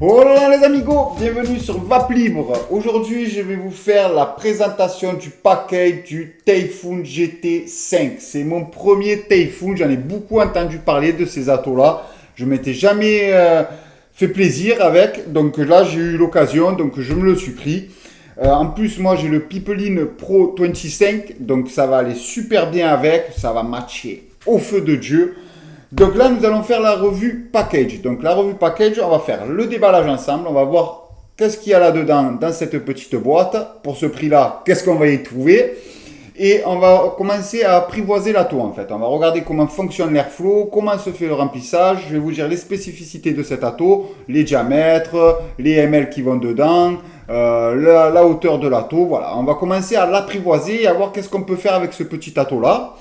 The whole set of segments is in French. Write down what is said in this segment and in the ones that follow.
Hola les amigos, bienvenue sur Vape Libre. Aujourd'hui, je vais vous faire la présentation du package du Typhoon GT5. C'est mon premier Typhoon, j'en ai beaucoup entendu parler de ces atos-là. Je ne m'étais jamais fait plaisir avec, donc là j'ai eu l'occasion, donc je me le suis pris. En plus, moi j'ai le Pipeline Pro 25, donc ça va aller super bien avec, ça va matcher au feu de Dieu. Donc là, nous allons faire la revue package. Donc la revue package, on va faire le déballage ensemble. On va voir qu'est-ce qu'il y a là-dedans dans cette petite boîte. Pour ce prix-là, qu'est-ce qu'on va y trouver. Et on va commencer à apprivoiser l'atto en fait. On va regarder comment fonctionne l'airflow, comment se fait le remplissage. Je vais vous dire les spécificités de cet atto, les diamètres, les ml qui vont dedans, la hauteur de l'atto. Voilà, on va commencer à l'apprivoiser et à voir qu'est-ce qu'on peut faire avec ce petit atto-là.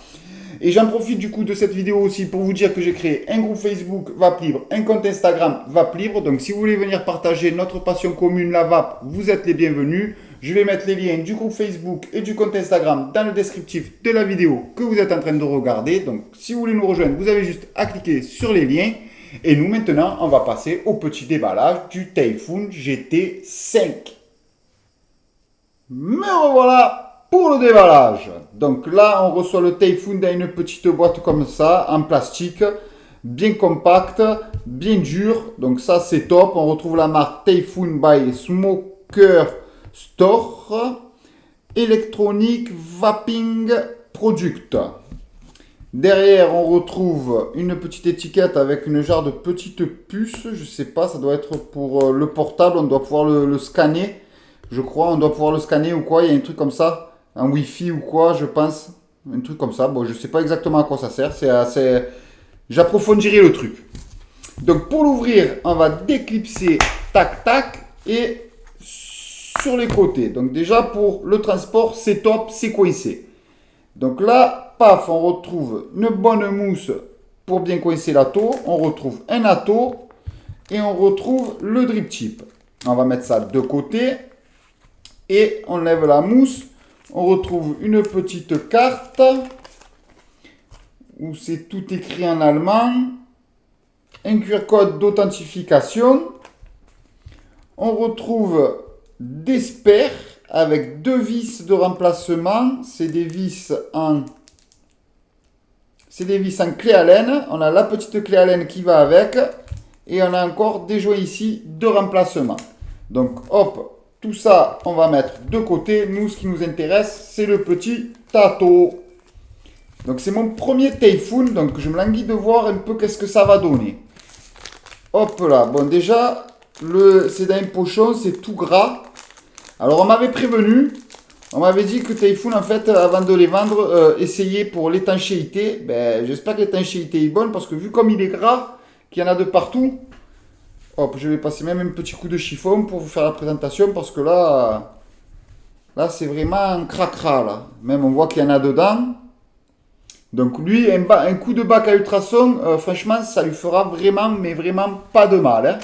Et j'en profite du coup de cette vidéo aussi pour vous dire que j'ai créé un groupe Facebook Vape Libre, un compte Instagram Vape Libre. Donc si vous voulez venir partager notre passion commune, la vape, vous êtes les bienvenus. Je vais mettre les liens du groupe Facebook et du compte Instagram dans le descriptif de la vidéo que vous êtes en train de regarder. Donc si vous voulez nous rejoindre, vous avez juste à cliquer sur les liens. Et nous maintenant, on va passer au petit déballage du Typhoon GT5. Me revoilà pour le déballage. Donc là, on reçoit le Typhoon dans une petite boîte comme ça, en plastique, bien compacte, bien dur. Donc ça, c'est top. On retrouve la marque Typhoon by Smoker Store. Electronic Vaping Product. Derrière, on retrouve une petite étiquette avec une genre de petite puce. Je sais pas, ça doit être pour le portable. On doit pouvoir le scanner. Je crois, on doit pouvoir le scanner ou quoi. Il y a un truc comme ça. Un Wi-Fi ou quoi, je pense. Un truc comme ça. Bon, je sais pas exactement à quoi ça sert. C'est assez... J'approfondirai le truc. Donc, pour l'ouvrir, on va déclipser, tac, tac, et sur les côtés. Donc, déjà, pour le transport, c'est top, c'est coincé. Donc là, paf, on retrouve une bonne mousse pour bien coincer l'atto. On retrouve un atto et on retrouve le drip tip. On va mettre ça de côté et on lève la mousse. On retrouve une petite carte où c'est tout écrit en allemand. Un QR code d'authentification. On retrouve des spares avec deux vis de remplacement. C'est des vis en clé Allen. On a la petite clé Allen qui va avec. Et on a encore des joints ici de remplacement. Donc hop. Tout ça, on va mettre de côté. Nous, ce qui nous intéresse, c'est le petit atto. Donc, c'est mon premier Typhoon. Donc, je me languis de voir un peu qu'est-ce que ça va donner. Hop là. Bon, déjà, c'est dans un pochon, c'est tout gras. Alors, on m'avait prévenu. On m'avait dit que Typhoon, en fait, avant de les vendre, essayez pour l'étanchéité. Ben, j'espère que l'étanchéité est bonne parce que vu comme il est gras, qu'il y en a de partout. Hop, je vais passer même un petit coup de chiffon pour vous faire la présentation parce que là c'est vraiment un cracra là. Même on voit qu'il y en a dedans. Donc lui, un coup de bac à ultrasons, franchement, ça lui fera vraiment, mais vraiment pas de mal. Hein.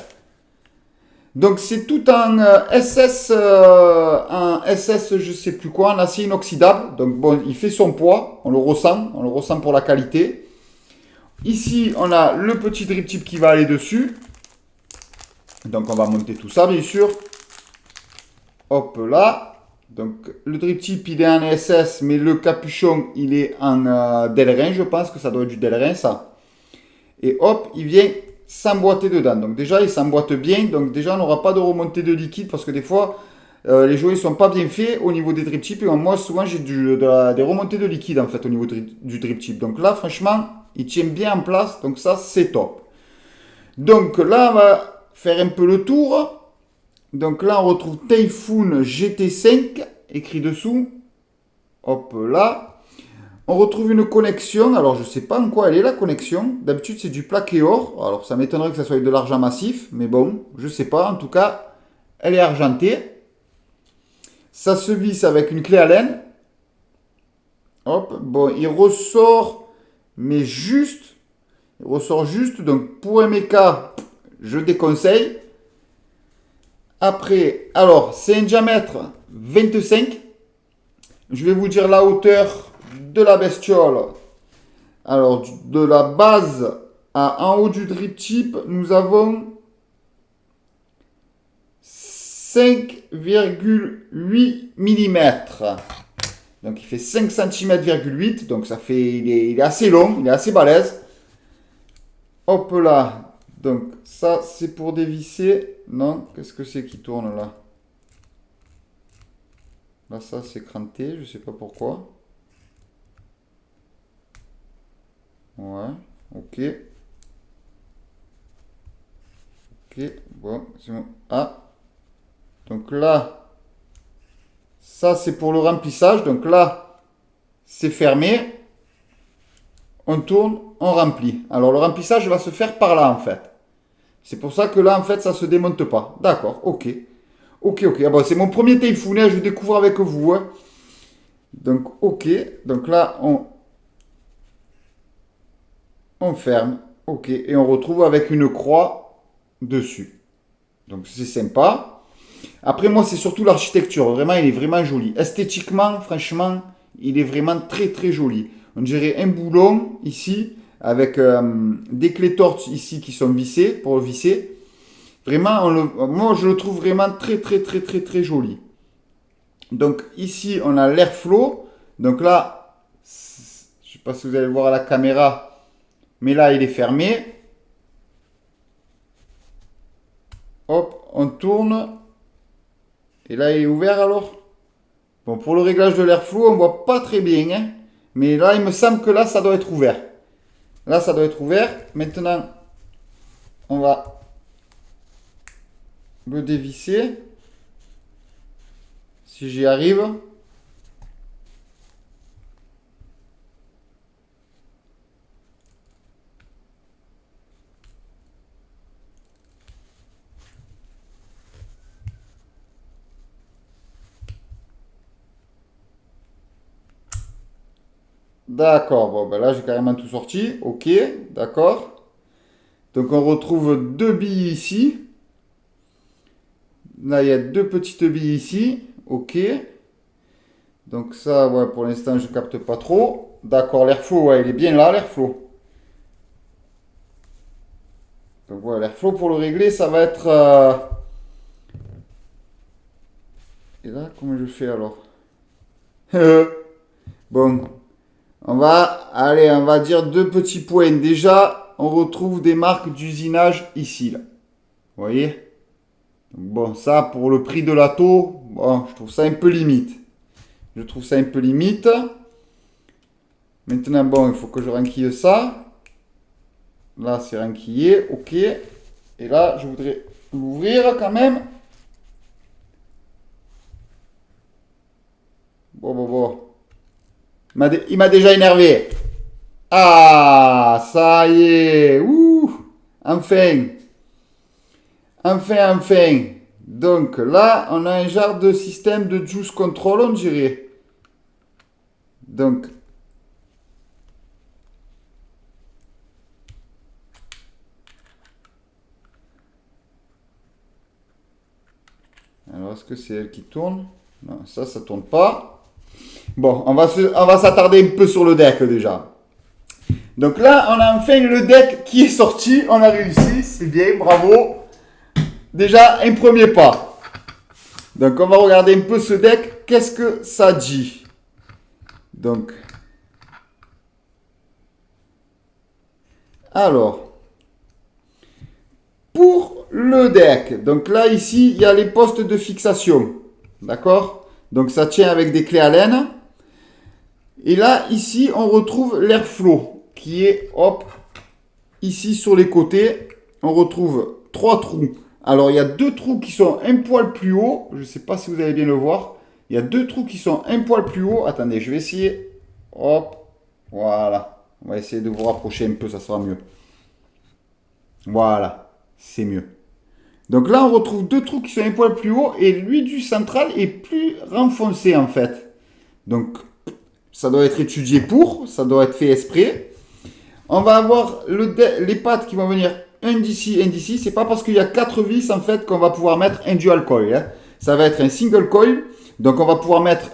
Donc c'est tout en SS, je sais plus quoi, en acier inoxydable. Donc bon, il fait son poids, on le ressent pour la qualité. Ici, on a le petit drip tip qui va aller dessus. Donc on va monter tout ça bien sûr. Hop là. Donc le drip tip il est en SS mais le capuchon il est en Delrin. Je pense que ça doit être du Delrin ça. Et hop il vient s'emboîter dedans. Donc déjà il s'emboîte bien. Donc déjà on n'aura pas de remontée de liquide parce que des fois les joints ne sont pas bien faits au niveau des drip tips. Et moi souvent j'ai des remontées de liquide en fait au niveau du drip tip. Donc là franchement il tient bien en place. Donc ça c'est top. Donc là on va faire un peu le tour. Donc là, on retrouve Typhoon GT5, écrit dessous. Hop là. On retrouve une connexion. Alors, je ne sais pas en quoi elle est, la connexion. D'habitude, c'est du plaqué or. Alors, ça m'étonnerait que ça soit de l'argent massif. Mais bon, je ne sais pas. En tout cas, elle est argentée. Ça se visse avec une clé Allen. Hop. Bon, il ressort, mais juste. Il ressort juste. Donc, pour un méca, je déconseille. Après, alors, c'est un diamètre 25. Je vais vous dire la hauteur de la bestiole. Alors, de la base en haut du drip tip, nous avons 5,8 mm. Donc il fait 5 cm,8 cm. Donc ça fait, il est assez long, il est assez balèze. Hop là. Donc ça c'est pour dévisser. Non, qu'est-ce que c'est qui tourne là? Là ça c'est cranté, je sais pas pourquoi. Ouais, ok. Ok, bon, c'est bon. Ah, donc là, ça c'est pour le remplissage. Donc là, c'est fermé. On tourne, on remplit. Alors le remplissage va se faire par là en fait. C'est pour ça que là en fait ça se démonte pas. D'accord, ok. Ok, ok. Ah bon, c'est mon premier Typhoon, je découvre avec vous. Hein. Donc ok. Donc là on ferme. Ok. Et on retrouve avec une croix dessus. Donc c'est sympa. Après moi c'est surtout l'architecture. Vraiment il est vraiment joli. Esthétiquement franchement il est vraiment très très joli. On dirait un boulon ici avec des clés torches ici qui sont vissées pour le visser. Vraiment moi je le trouve vraiment très très très très très joli. Donc ici on a l'airflow. Donc là je sais pas si vous allez le voir à la caméra mais là il est fermé. Hop on tourne. Et là, il est ouvert alors? Bon, pour le réglage de l'airflow, on voit pas très bien. Hein, mais là, il me semble que là, ça doit être ouvert. Là, ça doit être ouvert. Maintenant, on va le dévisser. Si j'y arrive. D'accord, bon, ben là, j'ai carrément tout sorti. Ok, d'accord. Donc, on retrouve deux billes ici. Là, il y a deux petites billes ici. Ok. Donc ça, ouais, pour l'instant, je capte pas trop. D'accord, l'airflow, ouais, il est bien là, l'airflow. Donc voilà, l'airflow pour le régler, ça va être... Et là, comment je fais alors? Bon, on va dire deux petits points. Déjà, on retrouve des marques d'usinage ici, là. Vous voyez? Donc bon, ça, pour le prix de la taux, bon, je trouve ça un peu limite. Je trouve ça un peu limite. Maintenant, bon, il faut que je renquille ça. Là, c'est renquillé, ok. Et là, je voudrais l'ouvrir quand même. Bon. Il m'a déjà énervé. Ah, ça y est. Ouh, enfin. Enfin. Donc là, on a un genre de système de juice control, on dirait. Donc, alors est-ce que c'est elle qui tourne? Non, ça tourne pas. Bon, on va s'attarder un peu sur le deck déjà. Donc là, on a enfin le deck qui est sorti. On a réussi, c'est bien, bravo. Déjà, un premier pas. Donc, on va regarder un peu ce deck. Qu'est-ce que ça dit? Donc, alors, pour le deck, donc là, ici, il y a les postes de fixation. D'accord? Donc, ça tient avec des clés Allen. Et là, ici, on retrouve l'airflow qui est, hop, ici sur les côtés. On retrouve trois trous. Alors, il y a deux trous qui sont un poil plus haut. Je ne sais pas si vous allez bien le voir. Il y a deux trous qui sont un poil plus haut. Attendez, je vais essayer. Hop, voilà. On va essayer de vous rapprocher un peu, ça sera mieux. Voilà, c'est mieux. Donc là, on retrouve deux trous qui sont un poil plus haut et lui du central est plus renfoncé en fait. Donc, ça doit être étudié ça doit être fait exprès. On va avoir les pattes qui vont venir un d'ici. C'est pas parce qu'il y a 4 vis en fait qu'on va pouvoir mettre un dual coil. Hein. Ça va être un single coil. Donc on va pouvoir mettre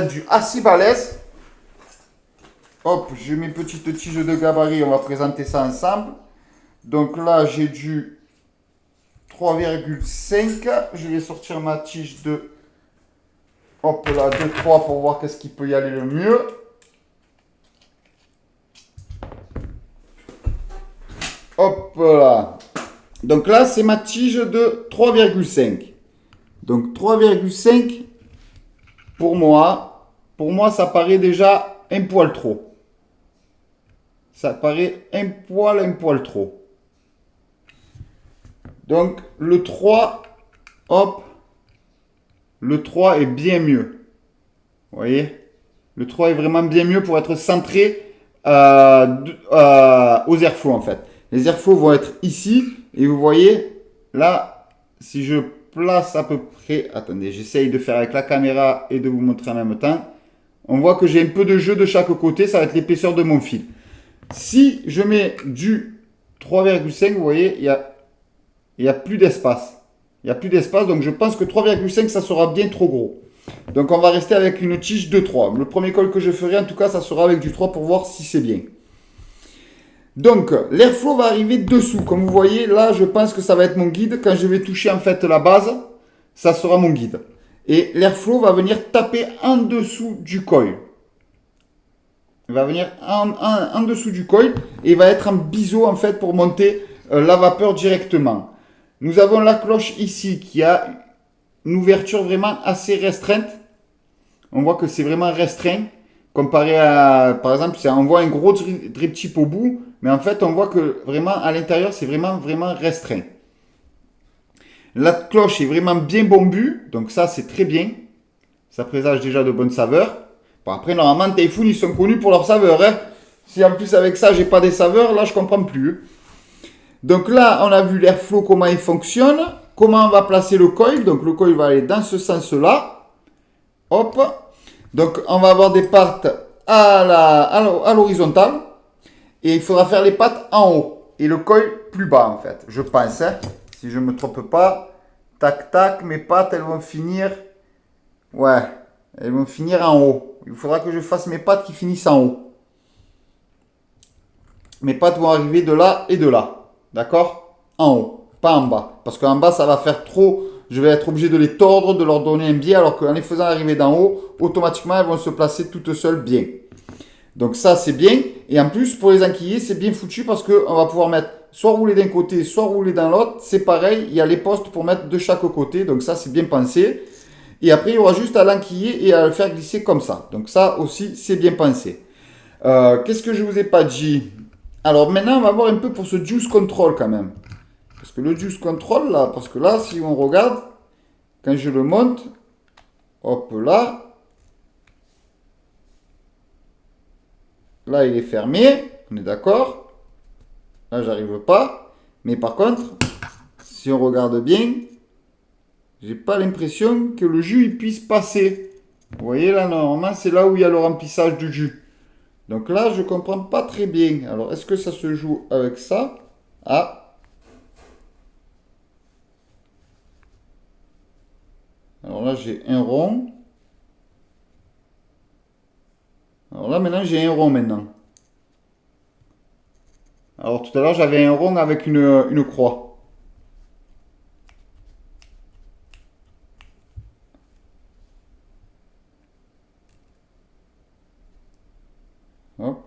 du assez balèze. Hop, j'ai mes petites tiges de gabarit, on va présenter ça ensemble. Donc là, j'ai du 3,5. Je vais sortir ma tige de, hop là, de 3 pour voir qu'est-ce qui peut y aller le mieux. Hop là. Donc là, c'est ma tige de 3,5. Donc 3,5, pour moi, ça paraît déjà un poil trop. Ça paraît un poil trop. Donc le 3, hop, le 3 est bien mieux. Vous voyez? Le 3 est vraiment bien mieux pour être centré aux airflows en fait. Les airflows vont être ici. Et vous voyez, là, si je place à peu près... Attendez, j'essaye de faire avec la caméra et de vous montrer en même temps. On voit que j'ai un peu de jeu de chaque côté. Ça va être l'épaisseur de mon fil. Si je mets du 3,5, vous voyez, il y a plus d'espace. Il n'y a plus d'espace. Donc, je pense que 3,5, ça sera bien trop gros. Donc, on va rester avec une tige de 3. Le premier col que je ferai, en tout cas, ça sera avec du 3 pour voir si c'est bien. Donc, l'airflow va arriver dessous. Comme vous voyez, là, je pense que ça va être mon guide. Quand je vais toucher, en fait, la base, ça sera mon guide. Et l'airflow va venir taper en dessous du coil. Il va venir en dessous du coil et il va être en biseau, en fait, pour monter la vapeur directement. Nous avons la cloche ici qui a une ouverture vraiment assez restreinte. On voit que c'est vraiment restreint. Comparé à, par exemple, on voit un gros drip tip au bout, mais en fait, on voit que vraiment à l'intérieur, c'est vraiment restreint. La cloche est vraiment bien bombue, donc ça, c'est très bien. Ça présage déjà de bonnes saveurs. Bon, après, normalement, Typhoon, ils sont connus pour leurs saveurs. Hein. Si en plus, avec ça, j'ai pas des saveurs, là, je comprends plus. Donc là, on a vu l'airflow, comment il fonctionne. Comment on va placer le coil. Donc, le coil va aller dans ce sens-là. Hop. Donc, on va avoir des pattes à l'horizontale. Et il faudra faire les pattes en haut. Et le coil plus bas, en fait. Je pense. Hein. Si je ne me trompe pas. Tac, tac. Mes pattes, elles vont finir. Ouais. Elles vont finir en haut. Il faudra que je fasse mes pattes qui finissent en haut. Mes pattes vont arriver de là et de là. D'accord? En haut. Pas en bas. Parce qu'en bas, ça va faire trop. Je vais être obligé de les tordre, de leur donner un biais, alors qu'en les faisant arriver d'en haut, automatiquement, elles vont se placer toutes seules bien. Donc ça, c'est bien. Et en plus, pour les enquiller, c'est bien foutu parce qu'on va pouvoir mettre soit rouler d'un côté, soit rouler dans l'autre. C'est pareil, il y a les postes pour mettre de chaque côté. Donc ça, c'est bien pensé. Et après, il y aura juste à l'enquiller et à le faire glisser comme ça. Donc ça aussi, c'est bien pensé. Qu'est-ce que je vous ai pas dit? Alors maintenant, on va voir un peu pour ce juice control quand même. Parce que le juice control, là, parce que là, si on regarde, quand je le monte, hop là, là, il est fermé, on est d'accord. Là, j'arrive pas. Mais par contre, si on regarde bien, j'ai pas l'impression que le jus il puisse passer. Vous voyez là, normalement, c'est là où il y a le remplissage du jus. Donc là, je comprends pas très bien. Alors, est-ce que ça se joue avec ça? Ah. Alors là, j'ai un rond. Alors là, maintenant, j'ai un rond maintenant. Alors tout à l'heure, j'avais un rond avec une croix. Hop.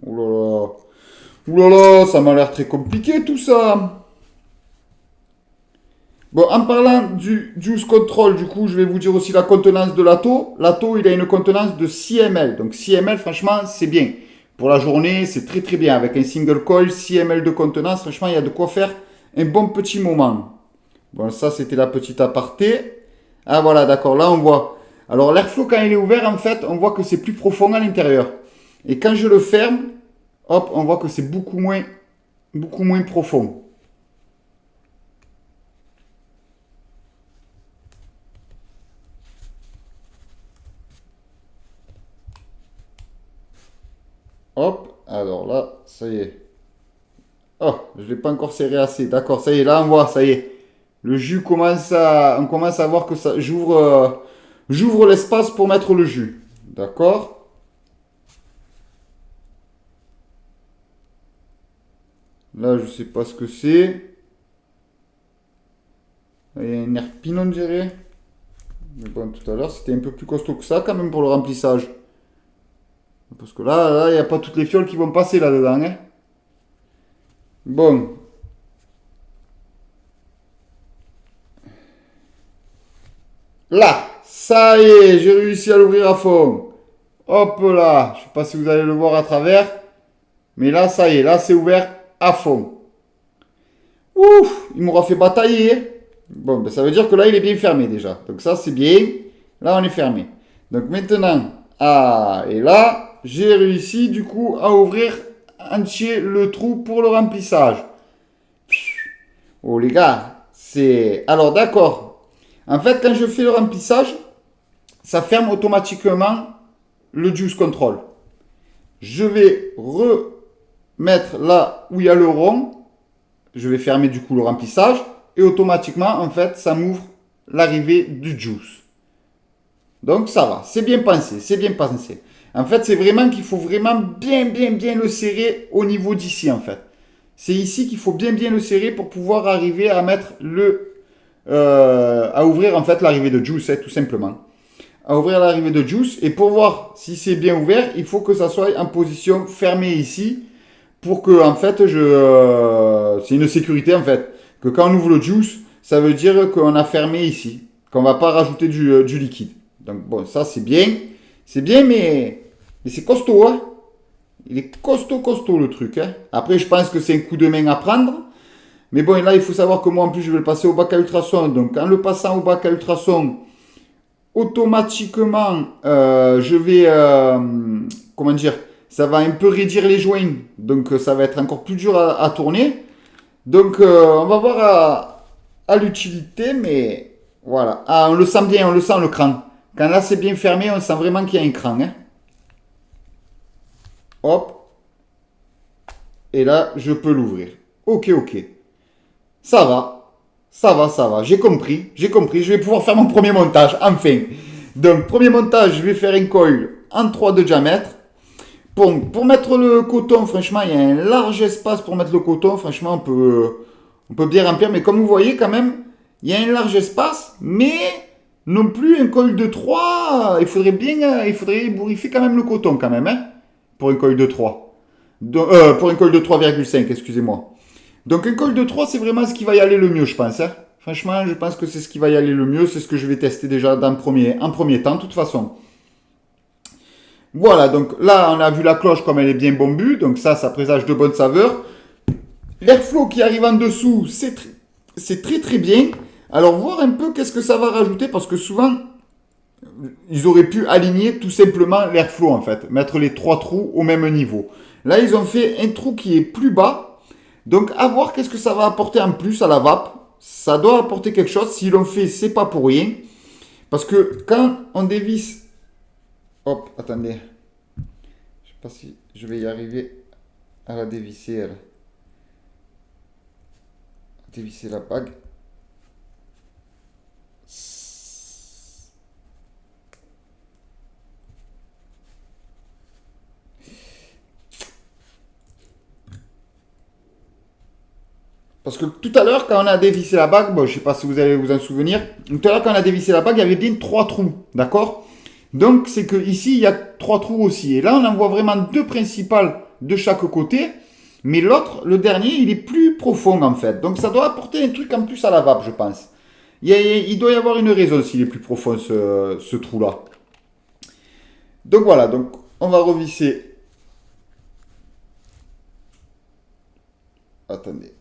Ouh là là. Ouh là là, ça m'a l'air très compliqué tout ça. Bon, en parlant du juice control, du coup, je vais vous dire aussi la contenance de l'atto. L'atto, il a une contenance de 6 ml. Donc 6 ml, franchement, c'est bien. Pour la journée, c'est très très bien. Avec un single coil, 6 ml de contenance, franchement, il y a de quoi faire un bon petit moment. Bon, ça, c'était la petite aparté. Ah, voilà, d'accord. Là, on voit. Alors, l'airflow, quand il est ouvert, en fait, on voit que c'est plus profond à l'intérieur. Et quand je le ferme, hop, on voit que c'est beaucoup moins profond. Hop, alors là, ça y est. Oh, je ne l'ai pas encore serré assez. D'accord, ça y est, là on voit, ça y est. Le jus commence à... On commence à voir que ça... j'ouvre l'espace pour mettre le jus. D'accord? Là, je sais pas ce que c'est. Il y a un herpine, on dirait. Mais bon, tout à l'heure, c'était un peu plus costaud que ça, quand même, pour le remplissage. Parce que là, il n'y a pas toutes les fioles qui vont passer là-dedans, hein. Bon. Là, ça y est, j'ai réussi à l'ouvrir à fond. Hop là, je ne sais pas si vous allez le voir à travers. Mais là, ça y est, là, c'est ouvert à fond. Ouf, il m'aura fait batailler. Bon, ben, ça veut dire que là, il est bien fermé déjà. Donc ça, c'est bien. Là, on est fermé. Donc maintenant, et là, j'ai réussi du coup à ouvrir entier le trou pour le remplissage. Oh les gars, c'est... Alors d'accord. En fait, quand je fais le remplissage, ça ferme automatiquement le juice control. Je vais remettre là où il y a le rond. Je vais fermer du coup le remplissage. Et automatiquement, en fait, ça m'ouvre l'arrivée du juice. Donc ça va, c'est bien pensé, c'est bien pensé. En fait, c'est vraiment qu'il faut vraiment bien le serrer au niveau d'ici, en fait. C'est ici qu'il faut bien le serrer pour pouvoir arriver à mettre à ouvrir en fait l'arrivée de juice, tout simplement. À ouvrir l'arrivée de juice. Et pour voir si c'est bien ouvert, il faut que ça soit en position fermée ici. Pour que, en fait, c'est une sécurité, en fait. Que quand on ouvre le juice, ça veut dire qu'on a fermé ici. Qu'on ne va pas rajouter du liquide. Donc bon, ça c'est bien. C'est bien, mais c'est costaud, hein. Il est costaud le truc, hein. Après, je pense que c'est un coup de main à prendre. Mais bon, là, il faut savoir que moi, en plus, je vais le passer au bac à ultrasons. Donc, en le passant au bac à ultrasons, automatiquement, je vais... comment dire? Ça va un peu réduire les joints. Donc, ça va être encore plus dur à tourner. Donc, on va voir à l'utilité, mais voilà. Ah, on le sent bien, on le sent le cran. Quand là, c'est bien fermé, on sent vraiment qu'il y a un cran, hein. Hop. Et là, je peux l'ouvrir. Ok. Ça va. J'ai compris. Je vais pouvoir faire mon premier montage, enfin. Donc, premier montage, je vais faire un coil en 3 de diamètre. Bon, pour mettre le coton, franchement, il y a un large espace pour mettre le coton. Franchement, on peut bien remplir. Mais comme vous voyez, quand même, il y a un large espace. Mais non plus un coil de 3. Il faudrait bourrifier quand même le coton, quand même, hein, pour un coil de 3. Pour un col de 3,5, excusez-moi. Donc un col de 3, c'est vraiment ce qui va y aller le mieux, je pense, hein. Franchement, je pense que c'est ce qui va y aller le mieux. C'est ce que je vais tester déjà en premier temps, de toute façon. Voilà, donc là, on a vu la cloche comme elle est bien bombue. Donc ça présage de bonnes saveurs. L'airflow qui arrive en dessous, c'est très bien. Alors, voir un peu qu'est-ce que ça va rajouter. Parce que souvent, ils auraient pu aligner tout simplement l'airflow, en fait. Mettre les 3 trous au même niveau. Là, ils ont fait un trou qui est plus bas. Donc, à voir qu'est-ce que ça va apporter en plus à la vape. Ça doit apporter quelque chose. S'ils l'ont fait, c'est pas pour rien. Parce que quand on dévisse... Hop, attendez. Je sais pas si je vais y arriver à la dévisser, elle. Dévisser la bague. Parce que tout à l'heure, quand on a dévissé la bague, bon, je ne sais pas si vous allez vous en souvenir, tout à l'heure, quand on a dévissé la bague, il y avait bien 3 trous, d'accord? Donc, c'est que ici, il y a 3 trous aussi. Et là, on en voit vraiment 2 principales de chaque côté. Mais l'autre, le dernier, il est plus profond, en fait. Donc, ça doit apporter un truc en plus à la vape, je pense. Il doit y avoir une raison s'il est plus profond, ce trou-là. Donc, voilà. Donc, on va revisser. Attendez.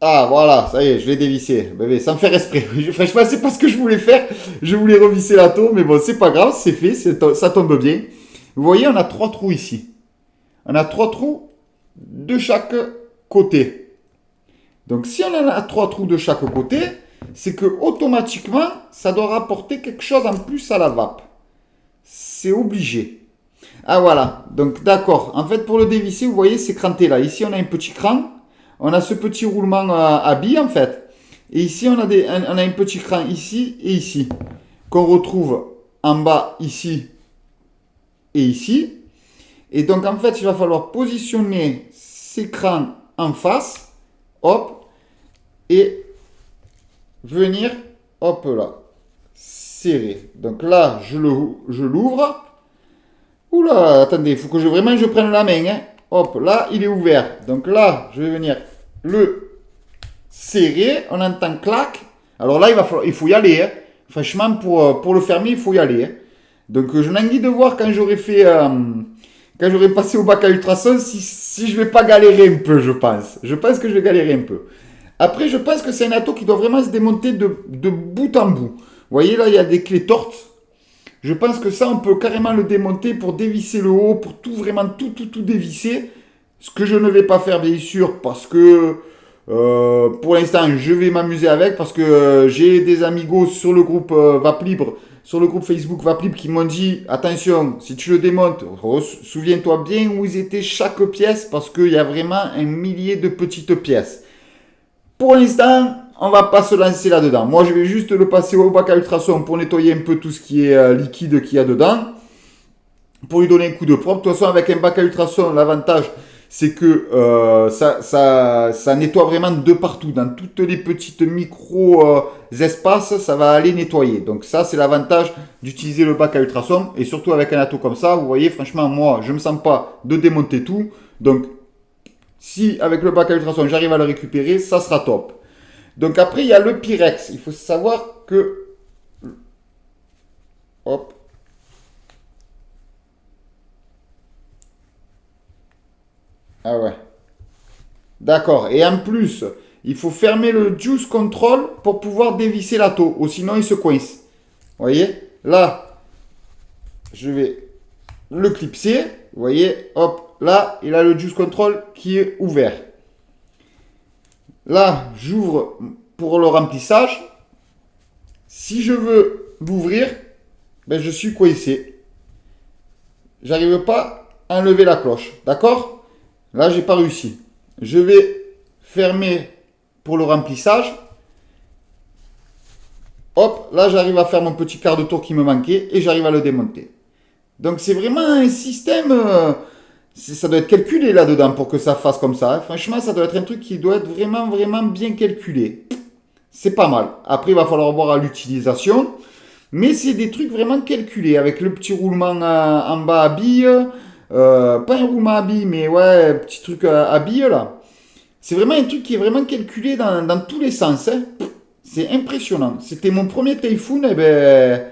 Ah, voilà, ça y est, je l'ai dévissé. Bébé, sans faire esprit. Franchement, c'est pas ce que je voulais faire. Je voulais revisser la tour, mais bon, c'est pas grave, c'est fait, ça tombe bien. Vous voyez, on a 3 trous ici. On a 3 trous de chaque côté. Donc, si on en a 3 trous de chaque côté, c'est que automatiquement, ça doit rapporter quelque chose en plus à la vape. C'est obligé. Ah, voilà. Donc, d'accord. En fait, pour le dévisser, vous voyez, c'est cranté là. Ici, on a un petit cran. On a ce petit roulement à billes, en fait. Et ici, on a un petit cran ici et ici, qu'on retrouve en bas ici et ici. Et donc, en fait, il va falloir positionner ces crans en face, hop, et venir, hop là, serrer. Donc là, je l'ouvre. Oula, attendez, il faut que vraiment je prenne la main. Hein. Hop, là, il est ouvert. Donc là, je vais venir le serrer. On entend clac. Alors là, il faut y aller. Hein. Franchement, pour le fermer, il faut y aller. Hein. Donc je n'ai envie de voir quand j'aurai fait... quand j'aurai passé au bac à ultrasons, si je vais pas galérer un peu, je pense. Je pense que je vais galérer un peu. Après, je pense que c'est un ato qui doit vraiment se démonter de bout en bout. Vous voyez, là, il y a des clés tortes. Je pense que ça, on peut carrément le démonter pour dévisser le haut, pour vraiment tout dévisser. Ce que je ne vais pas faire, bien sûr, parce que pour l'instant, je vais m'amuser avec, parce que j'ai des amigos sur le groupe Vape Libre, sur le groupe Facebook Vape Libre qui m'ont dit, attention, si tu le démontes, souviens-toi bien où ils étaient chaque pièce, parce qu'il y a vraiment un millier de petites pièces. Pour l'instant, on va pas se lancer là-dedans. Moi, je vais juste le passer au bac à ultrasons pour nettoyer un peu tout ce qui est liquide qu'il y a dedans, pour lui donner un coup de propre. De toute façon, avec un bac à ultrasons, l'avantage, c'est que ça nettoie vraiment de partout. Dans toutes les petites micro-espaces, ça va aller nettoyer. Donc ça, c'est l'avantage d'utiliser le bac à ultrasons. Et surtout avec un ato comme ça, vous voyez, franchement, moi, je ne me sens pas de démonter tout. Donc, si avec le bac à ultrasons, j'arrive à le récupérer, ça sera top. Donc après, il y a le Pyrex. Il faut savoir que... Hop. Ah ouais. D'accord. Et en plus, il faut fermer le juice control pour pouvoir dévisser l'atto. Ou sinon, il se coince. Vous voyez? Là, je vais le clipser. Vous voyez? Hop. Là, il a le juice control qui est ouvert. Là, j'ouvre pour le remplissage. Si je veux l'ouvrir, ben je suis coincé. J'arrive pas à enlever la cloche. D'accord? Là, j'ai pas réussi. Je vais fermer pour le remplissage. Hop, là, j'arrive à faire mon petit quart de tour qui me manquait et j'arrive à le démonter. Donc, c'est vraiment un système... ça doit être calculé là-dedans pour que ça fasse comme ça. Hein. Franchement, ça doit être un truc qui doit être vraiment bien calculé. C'est pas mal. Après, il va falloir voir à l'utilisation. Mais c'est des trucs vraiment calculés. Avec le petit roulement en bas à bille. Pas un roulement à bille, mais ouais, petit truc à bille là. C'est vraiment un truc qui est vraiment calculé dans tous les sens. Hein. C'est impressionnant. C'était mon premier Typhoon. Et ben,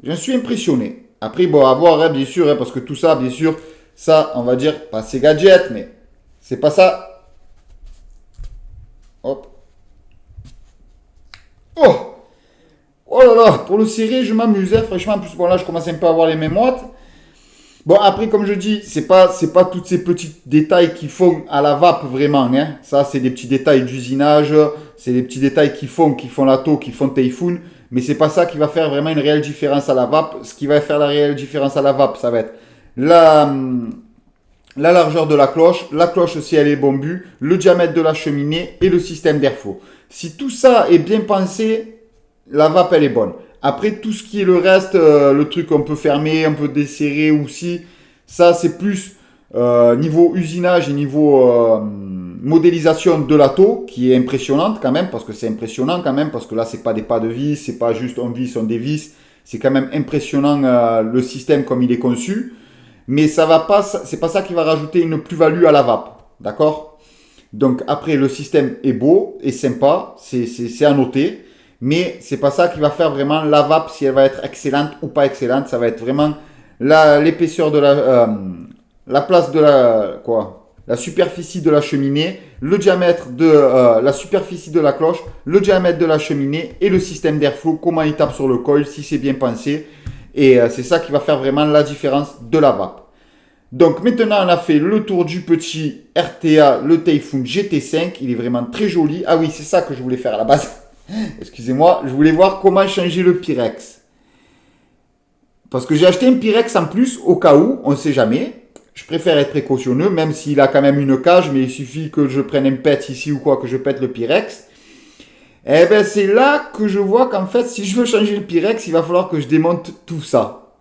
j'en suis impressionné. Après, bon, à voir, hein, bien sûr, hein, parce que tout ça, bien sûr, ça, on va dire, pas ces gadgets, mais c'est pas ça. Hop. Oh! Oh là là, pour le serrer, je m'amuse, hein, franchement, en plus, bon, là, je commence un peu à avoir les mêmes moites. Bon, après, comme je dis, c'est pas tous ces petits détails qui font à la vape vraiment, hein. Ça, c'est des petits détails d'usinage, c'est des petits détails qui font l'atto, qui font Typhoon, mais c'est pas ça qui va faire vraiment une réelle différence à la vape. Ce qui va faire la réelle différence à la vape, ça va être la largeur de la cloche si elle est bombue, le diamètre de la cheminée et le système d'airflow. Si tout ça est bien pensé, la vape elle est bonne. Après tout ce qui est le reste, le truc qu'on peut fermer, on peut desserrer aussi, ça c'est plus niveau usinage et niveau modélisation de l'atto qui est impressionnante quand même, parce que c'est impressionnant quand même, parce que là c'est pas des pas de vis, c'est pas juste on vis, on dévisse, c'est quand même impressionnant le système comme il est conçu. Mais ça va pas, c'est pas ça qui va rajouter une plus-value à la vape, d'accord? Donc après le système est beau, est sympa, c'est à noter, mais c'est pas ça qui va faire vraiment la vape si elle va être excellente ou pas excellente. Ça va être vraiment l'épaisseur de la place de la superficie de la cheminée, le diamètre de la superficie de la cloche, le diamètre de la cheminée et le système d'airflow, comment il tape sur le coil, si c'est bien pensé. Et c'est ça qui va faire vraiment la différence de la vape. Donc maintenant on a fait le tour du petit RTA, le Typhoon GT5. Il est vraiment très joli. Ah oui, c'est ça que je voulais faire à la base. Excusez-moi, je voulais voir comment changer le Pyrex. Parce que j'ai acheté un Pyrex en plus au cas où, on ne sait jamais. Je préfère être précautionneux, même s'il a quand même une cage, mais il suffit que je prenne un pet ici ou quoi, que je pète le Pyrex. Eh ben c'est là que je vois qu'en fait, si je veux changer le Pyrex, il va falloir que je démonte tout ça.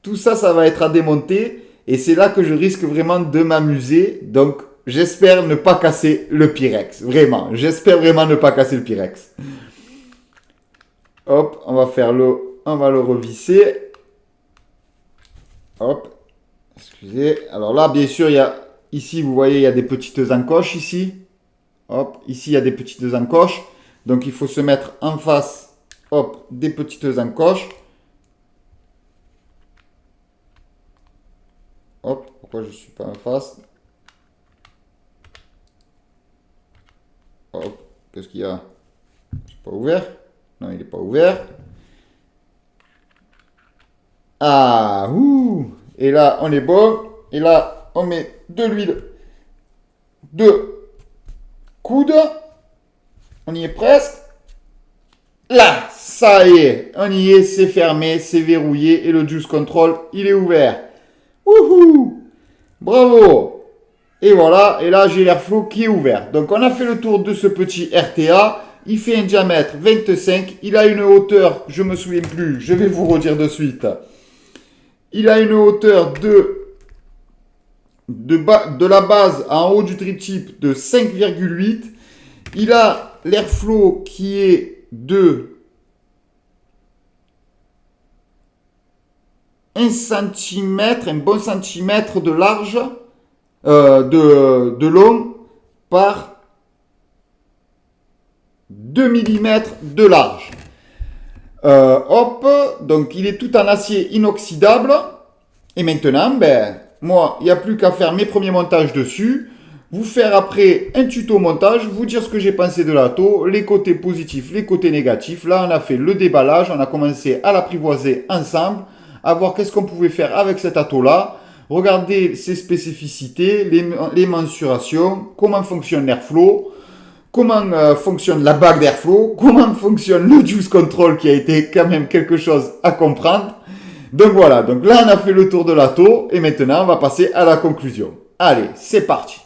Tout ça, ça va être à démonter. Et c'est là que je risque vraiment de m'amuser. Donc, j'espère ne pas casser le Pyrex. Vraiment. J'espère vraiment ne pas casser le Pyrex. Hop, on va le revisser. Hop. Excusez. Alors là, bien sûr, ici, vous voyez, il y a des petites encoches ici. Hop, ici, il y a des petites encoches. Donc, il faut se mettre en face, hop, des petites encoches. Hop, pourquoi je ne suis pas en face? Hop, qu'est-ce qu'il y a? C'est pas ouvert? Non, il n'est pas ouvert. Ah, ouh! Et là, on est bon. Et là, on met de l'huile. 2 coudes. On y est presque. Là, ça y est. On y est, c'est fermé, c'est verrouillé. Et le juice control, il est ouvert. Wouhou! Bravo! Et voilà, et là j'ai l'airflow qui est ouvert. Donc on a fait le tour de ce petit RTA. Il fait un diamètre 25. Il a une hauteur, je me souviens plus, je vais vous redire de suite. Il a une hauteur de la base en haut du triptyque de 5,8. Il a l'airflow qui est de 1 cm, un bon centimètre de large, de long par 2 mm de large. Hop, donc il est tout en acier inoxydable. Et maintenant, moi, il n'y a plus qu'à faire mes premiers montages dessus, vous faire après un tuto montage, vous dire ce que j'ai pensé de l'atto, les côtés positifs, les côtés négatifs. Là, on a fait le déballage, on a commencé à l'apprivoiser ensemble, à voir qu'est-ce qu'on pouvait faire avec cet atto-là, regarder ses spécificités, les mensurations, comment fonctionne l'airflow, comment fonctionne la bague d'airflow, comment fonctionne le juice control qui a été quand même quelque chose à comprendre. Donc voilà, donc là on a fait le tour de l'atto et maintenant on va passer à la conclusion. Allez, c'est parti.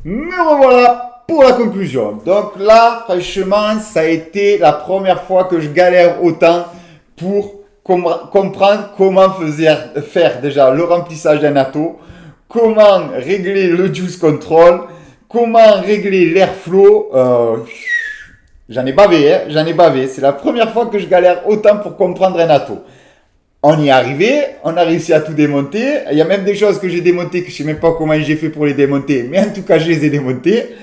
Me revoilà pour la conclusion. Donc là, franchement, ça a été la première fois que je galère autant pour comprendre comment faire déjà le remplissage d'un atto, comment régler le juice control, comment régler l'airflow. J'en ai bavé, hein, j'en ai bavé. C'est la première fois que je galère autant pour comprendre un atto. On y est arrivé, on a réussi à tout démonter. Il y a même des choses que j'ai démontées que je ne sais même pas comment j'ai fait pour les démonter, mais en tout cas, je les ai démontées.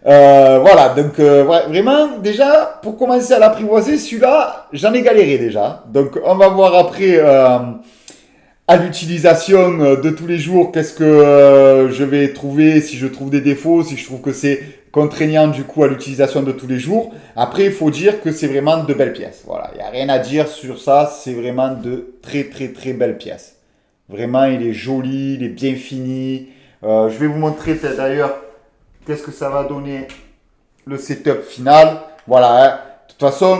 Voilà, donc vraiment, déjà, pour commencer à l'apprivoiser, celui-là, j'en ai galéré déjà. Donc, on va voir après à l'utilisation de tous les jours, qu'est-ce que je vais trouver, si je trouve des défauts, si je trouve que c'est contraignant du coup à l'utilisation de tous les jours. Après, il faut dire que c'est vraiment de belles pièces. Voilà, il n'y a rien à dire sur ça, c'est vraiment de très très très belles pièces. Vraiment, il est joli, il est bien fini. Je vais vous montrer d'ailleurs qu'est-ce que ça va donner le setup final. Voilà, hein. De toute façon,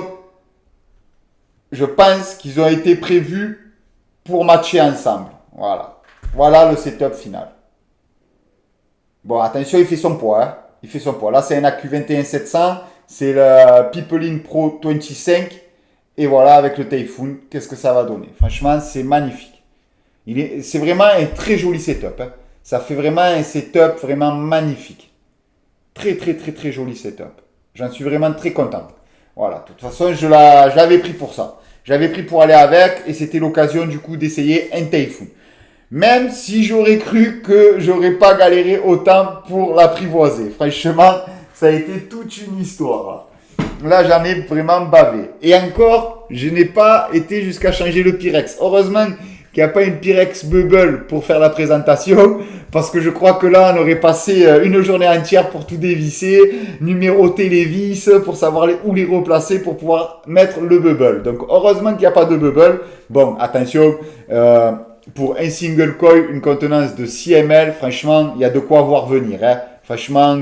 je pense qu'ils ont été prévus pour matcher ensemble. Voilà. Voilà le setup final. Bon, attention, il fait son poids. Hein. Il fait son poids. Là, c'est un AQ21700. C'est le Pipeline Pro 25. Et voilà, avec le Typhoon, qu'est-ce que ça va donner. Franchement, c'est magnifique. C'est vraiment un très joli setup. Hein. Ça fait vraiment un setup vraiment magnifique. Très, très, très, très joli setup. J'en suis vraiment très content. Voilà. De toute façon, je l'avais pris pour ça. J'avais pris pour aller avec et c'était l'occasion du coup d'essayer un Typhoon. Même si j'aurais cru que j'aurais pas galéré autant pour l'apprivoiser. Franchement, ça a été toute une histoire. Là, j'en ai vraiment bavé. Et encore, je n'ai pas été jusqu'à changer le Pyrex. Heureusement qu'il n'y a pas une Pyrex Bubble pour faire la présentation. Parce que je crois que là, on aurait passé une journée entière pour tout dévisser, numéroter les vis, pour savoir où les replacer pour pouvoir mettre le bubble. Donc, heureusement qu'il n'y a pas de bubble. Bon, attention, pour un single coil, une contenance de 6 ml, franchement, il y a de quoi voir venir. Hein. Franchement,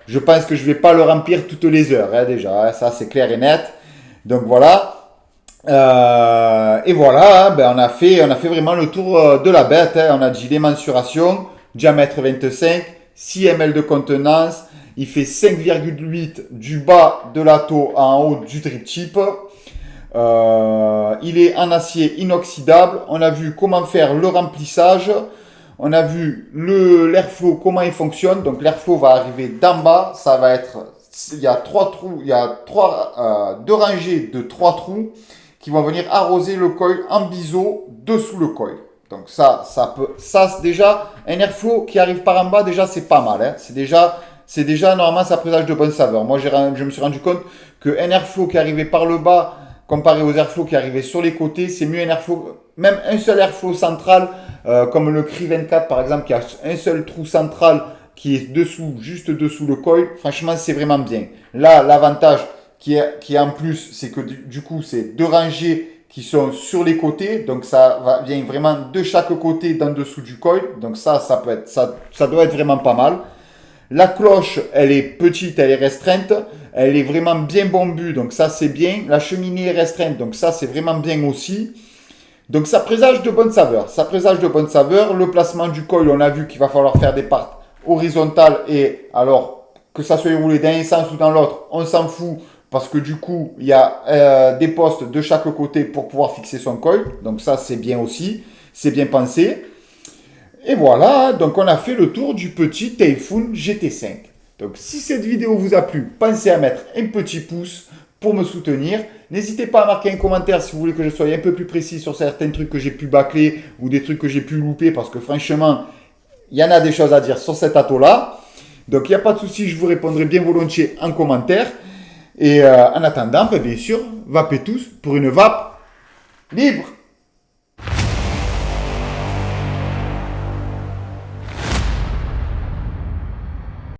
je pense que je ne vais pas le remplir toutes les heures, hein, déjà. Hein. Ça, c'est clair et net. Donc, voilà. Et voilà, on a fait vraiment le tour de la bête. Hein. On a dit les mensurations, diamètre 25, 6 ml de contenance. Il fait 5,8 du bas de l'atto en haut du drip chip. Il est en acier inoxydable. On a vu comment faire le remplissage. On a vu l'airflow, comment il fonctionne. Donc l'airflow va arriver d'en bas. Ça va être, il y a 3 trous, il y a 2 rangées de 3 trous qui vont venir arroser le coil en biseau dessous le coil. Donc ça c'est déjà un airflow qui arrive par en bas. Déjà c'est pas mal. Hein. C'est déjà normalement ça présage de bonne saveur. Moi je me suis rendu compte qu'un airflow qui arrivait par le bas comparé aux airflows qui arrivaient sur les côtés, c'est mieux un airflow, même un seul airflow central, comme le Cri 24 par exemple, qui a un seul trou central qui est dessous, juste dessous le coil. Franchement, c'est vraiment bien. Là, l'avantage qui est en plus, c'est que du coup, c'est 2 rangées qui sont sur les côtés, donc ça vient vraiment de chaque côté d'en dessous du coil. Donc ça doit être vraiment pas mal. La cloche, elle est petite, elle est restreinte, elle est vraiment bien bombue, donc ça c'est bien. La cheminée est restreinte, donc ça c'est vraiment bien aussi. Donc ça présage de bonnes saveurs. Le placement du coil, on a vu qu'il va falloir faire des parts horizontales, et alors que ça soit roulé dans un sens ou dans l'autre, on s'en fout parce que du coup il y a des postes de chaque côté pour pouvoir fixer son coil. Donc ça c'est bien aussi, c'est bien pensé. Et voilà, donc on a fait le tour du petit Typhoon GT5. Donc si cette vidéo vous a plu, pensez à mettre un petit pouce pour me soutenir. N'hésitez pas à marquer un commentaire si vous voulez que je sois un peu plus précis sur certains trucs que j'ai pu bâcler ou des trucs que j'ai pu louper, parce que franchement, il y en a des choses à dire sur cet atto-là. Donc il n'y a pas de souci, je vous répondrai bien volontiers en commentaire. Et en attendant, bien sûr, vapez tous pour une vape libre.